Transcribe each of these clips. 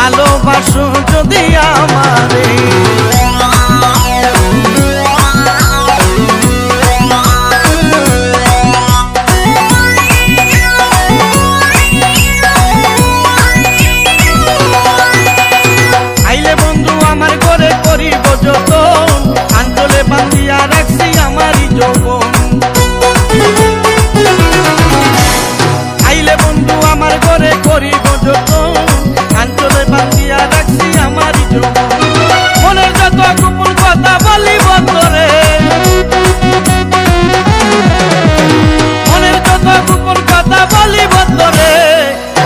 ভালোবাসো যদি আমারে। আইলে বন্ধু আমার ঘরে করিব যতন, আঞ্চলে বান্ধিয়া রাখছি আমারই যৌবন। আইলে বন্ধু আমার ঘরে করিব যতন, আঞ্চলে বান্ধিয়া রাখছি আমারই যৌবন। মনের যত গোপন কথা বলিব তোরে, মনের যত গোপন কথা বলিব তোরে।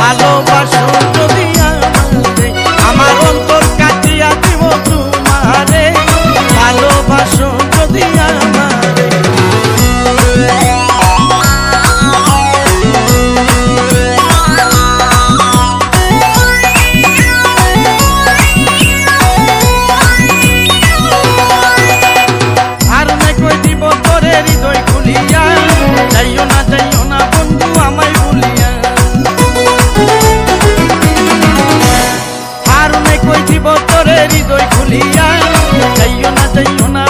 ভালোবাসো যদি আমারে, আমার অন্তর কাটিয়া দিব তোমারে। ভালোবাসো যদি আমারে। আর না কই দিব তোরে হৃদয় খুলিয়া, যাইও না বন্ধু আমায় ভুলিয়া। আর না কই দিব তোরে হৃদয় খুলিয়া, যাইও না